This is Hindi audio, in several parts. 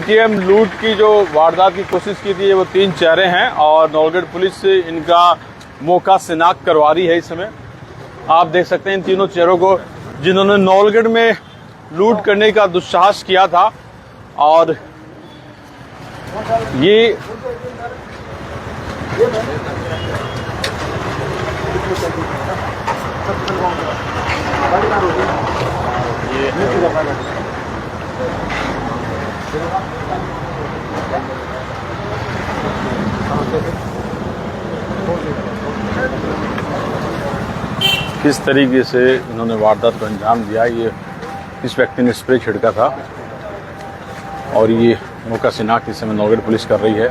एटीएम लूट की जो वारदात की कोशिश की थी, वो 3 चेहरे हैं और नौलगढ़ पुलिस से इनका मौका शिनाख्त करवा रही है। इस समय आप देख सकते हैं इन तीनों चेहरों को, जिन्होंने नौलगढ़ में लूट करने का दुस्साहस किया था। और ये किस तरीके से इन्होंने वारदात को अंजाम दिया। ये इस व्यक्ति ने स्प्रे छिड़का था और ये मौका शिनाख्त इस समय नौलगढ़ पुलिस कर रही है।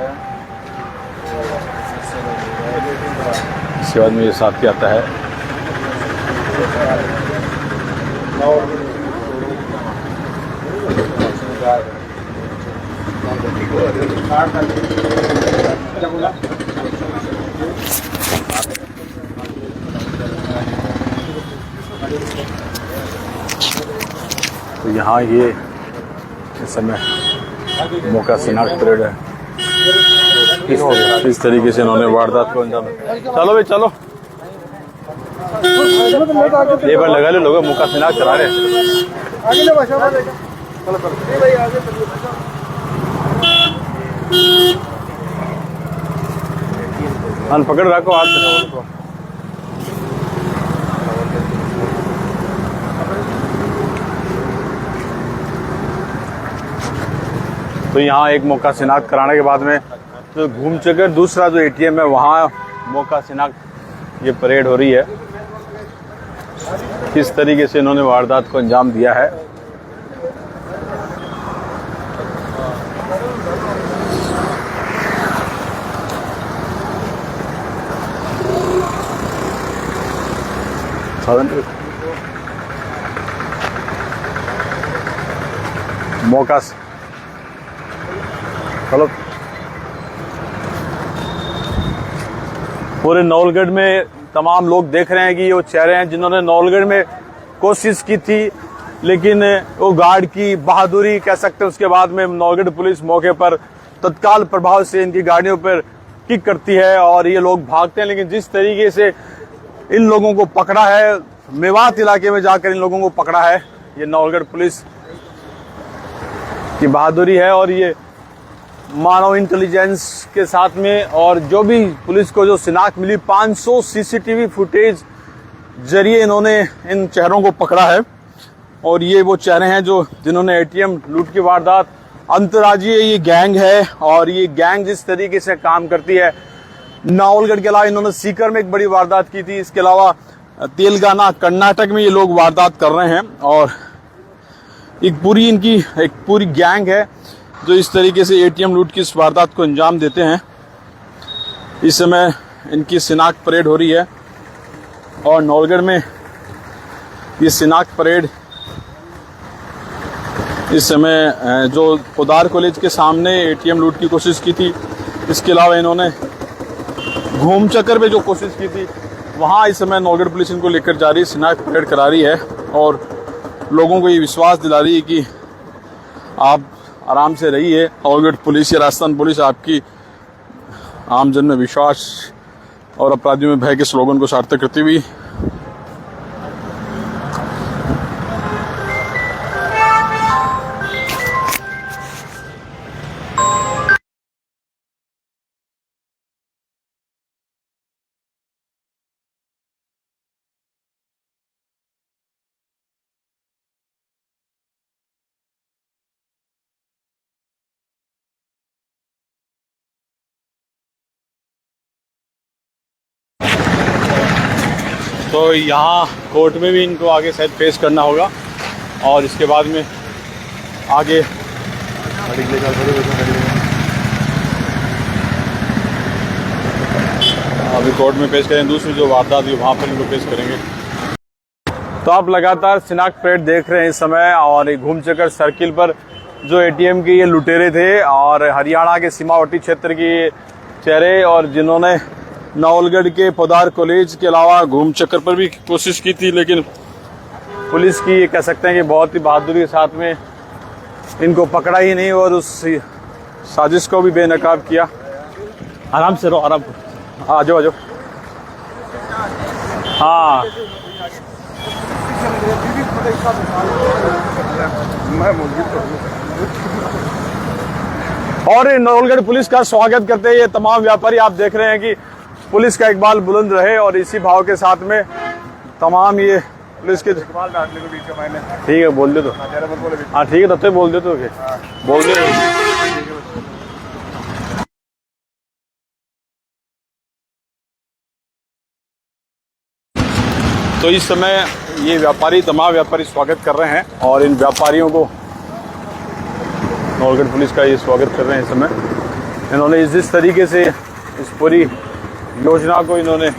इसके बाद में ये साथी आता है। तो यहाँ ये इस समय मौका शिनाख्त परेड है। इस तरीके से इन्होंने वारदात को अंजाम दिया। चलो भाई चलो, लेबर लगा ले, लोग मौका शिनाख्त करा रहे। हाँ पकड़ रखो हाथ से। तो यहाँ एक मौका शिनाख्त कराने के बाद में तो घूम चकर दूसरा जो एटीएम है वहाँ मौका शिनाख्त ये परेड हो रही है। किस तरीके से इन्होंने वारदात को अंजाम दिया है। मौका चलो, पूरे नौलगढ़ में तमाम लोग देख रहे हैं कि ये वो चेहरे हैं जिन्होंने नौलगढ़ में कोशिश की थी, लेकिन वो गार्ड की बहादुरी कह सकते हैं। उसके बाद में नौलगढ़ पुलिस मौके पर तत्काल प्रभाव से इनकी गाड़ियों पर किक करती है और ये लोग भागते हैं। लेकिन जिस तरीके से इन लोगों को पकड़ा है, मेवात इलाके में जाकर इन लोगों को पकड़ा है, ये नौलगढ़ पुलिस की बहादुरी है। और ये मानव इंटेलिजेंस के साथ में और जो भी पुलिस को जो शिनाख्त मिली 500 सीसीटीवी फुटेज जरिए इन्होंने इन चेहरों को पकड़ा है। और ये वो चेहरे हैं जो जिन्होंने एटीएम लूट की वारदात, अंतर्राज्यीय ये गैंग है और ये गैंग जिस तरीके से काम करती है। नौलगढ़ के अलावा इन्होंने सीकर में एक बड़ी वारदात की थी। इसके अलावा तेलंगाना, कर्नाटक में ये लोग वारदात कर रहे हैं और इनकी एक पूरी गैंग है जो इस तरीके से एटीएम लूट की इस वारदात को अंजाम देते हैं। इस समय इनकी शिनाख्त परेड हो रही है और नौलगढ़ में ये शिनाख्त परेड इस समय जो पोदार कॉलेज के सामने एटीएम लूट की कोशिश की थी, इसके अलावा इन्होंने घूम चक्कर में जो कोशिश की थी वहाँ इस समय नौलगढ़ पुलिस इनको लेकर जा रही है, शिनाख्त परेड करा रही है और लोगों को ये विश्वास दिला रही है कि आप आराम से रहिए। नौलगढ़ पुलिस या राजस्थान पुलिस आपकी आमजन में विश्वास और अपराधियों में भय के स्लोगन को सार्थक करती हुई तो यहाँ कोर्ट में भी इनको आगे शायद पेश करना होगा और इसके बाद में आगे अभी कोर्ट में पेश करें। दूसरी जो वारदात हुई वहाँ पर इनको पेश करेंगे। तो आप लगातार शिनाख्त परेड देख रहे हैं इस समय और घूम चक्कर सर्किल पर जो एटीएम के ये लुटेरे थे और हरियाणा के सीमावर्ती क्षेत्र के चेहरे और जिन्होंने नौलगढ़ के पोदार कॉलेज के अलावा घूम चक्कर पर भी कोशिश की थी, लेकिन पुलिस की ये कह सकते हैं कि बहुत ही बहादुरी के साथ में इनको पकड़ा ही नहीं और उस साजिश को भी बेनकाब किया। आराम से रहो, आराम, आ जाओ आ जाओ। हाँ, और नवलगढ़ पुलिस का स्वागत करते हैं ये तमाम व्यापारी। आप देख रहे हैं कि पुलिस का इकबाल बुलंद रहे और इसी भाव के साथ में तमाम ये पुलिस के। ठीक है, बोल दे तो। हाँ ठीक है, तब तो बोल दे तो, बोल दे। तो इस समय ये व्यापारी, तमाम व्यापारी स्वागत कर रहे हैं और इन व्यापारियों को नवलगढ़ पुलिस का ये स्वागत कर रहे हैं। इस समय इन्होंने जिस तरीके से इस पूरी योजना को इन्होंने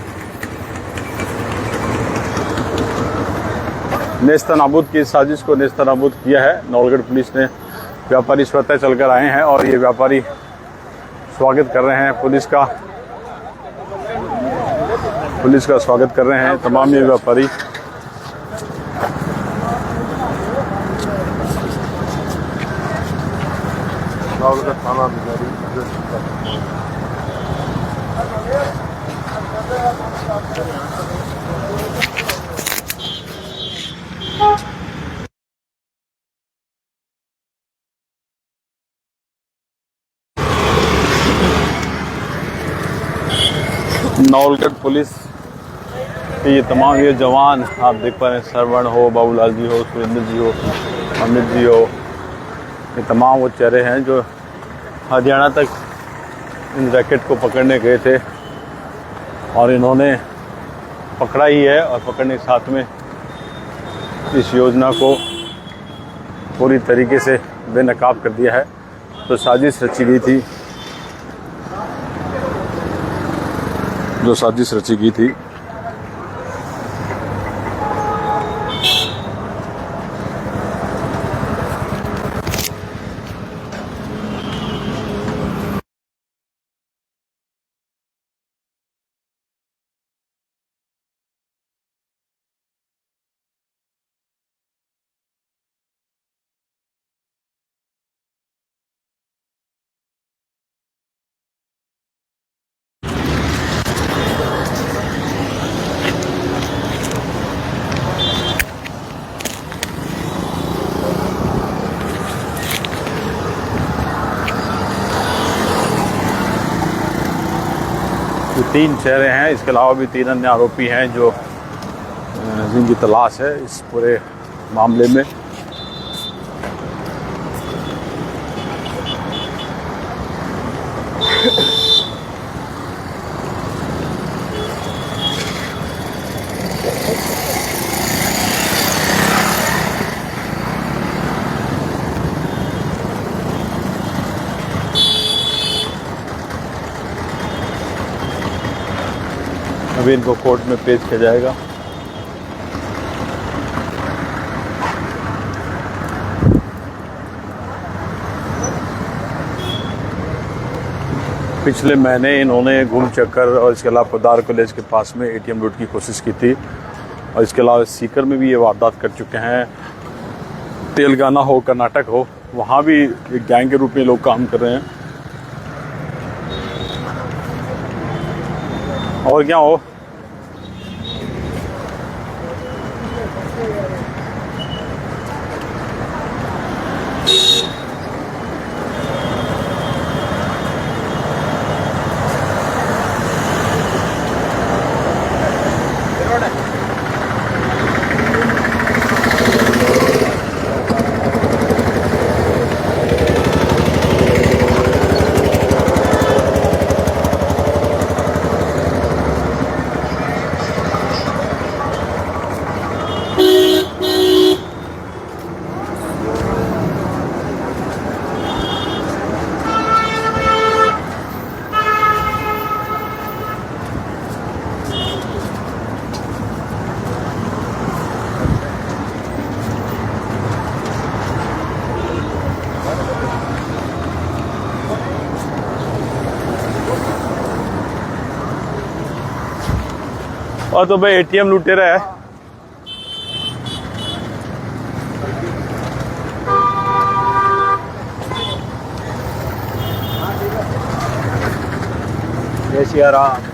नेस्तनाबूद की साजिश को नेस्तनाबूद किया है। नवलगढ़ पुलिस ने, व्यापारी स्वतः चलकर आए हैं और ये व्यापारी स्वागत कर रहे हैं पुलिस का स्वागत कर रहे हैं तमाम ये व्यापारी। नवलगढ़ पुलिस ये तमाम ये जवान आप देख पा रहे हैं, सरवण हो, बाबूलाल जी हो, सुरेंद्र जी हो, अमित जी हो, ये तमाम वो चेहरे हैं जो हरियाणा तक इन रैकेट को पकड़ने गए थे और इन्होंने पकड़ा ही है और पकड़ने के साथ में इस योजना को पूरी तरीके से बेनकाब कर दिया है। तो साजिश रची गई थी, जो साजिश रची गई थी जो 3 चेहरे हैं, इसके अलावा भी 3 अन्य आरोपी हैं जो जिनकी तलाश है इस पूरे मामले में। अभी इनको कोर्ट में पेश किया जाएगा। पिछले महीने इन्होंने घूम चक्कर और इसके अलावा पोदार कॉलेज के पास में एटीएम लूट की कोशिश की थी और इसके अलावा सीकर में भी ये वारदात कर चुके हैं। तेलंगाना हो, कर्नाटक हो, वहाँ भी एक गैंग के रूप में लोग काम कर रहे हैं। और क्या हो, और तो भाई एटीएम लुटेरा है। जय सिया राम।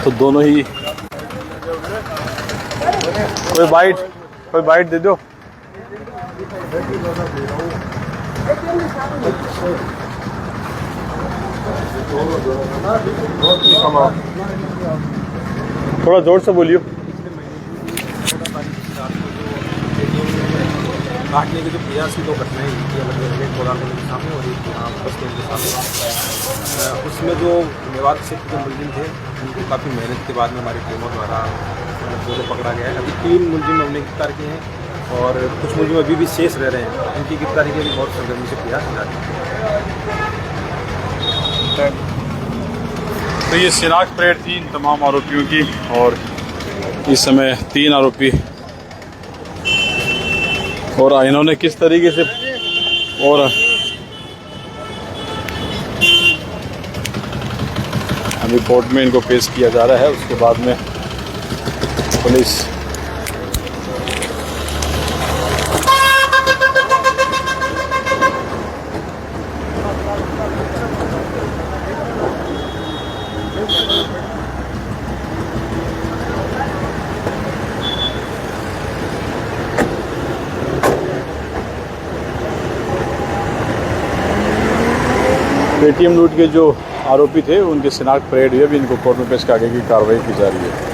तो दोनों ही कोई बाइट दे दो। थोड़ा जोर से बोलियो। काटने के जो प्रयास की दो घटनाएं हुई थी अलग अलग कोराना के सामने और एक यहाँ बस स्टैंड के सामने, उसमें जो मेवात क्षेत्र के मुलजिम थे उनको काफ़ी मेहनत के बाद में हमारी टीमों द्वारा दोनों पकड़ा गया है। अभी 3 मुलजिम हमने गिरफ्तार किए हैं और कुछ मुलजिम अभी भी शेष रह रहे हैं। उनकी गिरफ्तारी के लिए बहुत सरगर्मी से प्रयास जारी है। तो ये शिनाख्त परेड थी इन तमाम आरोपियों की और इस समय 3 आरोपी और इन्होंने किस तरीके से और अभी कोर्ट में इनको पेश किया जा रहा है। उसके बाद में पुलिस पेटीएम लूट के जो आरोपी थे उनके शिनाख्त परेड हुई, अभी इनको कोर्ट में पेश कर आगे की कार्रवाई की जा रही है।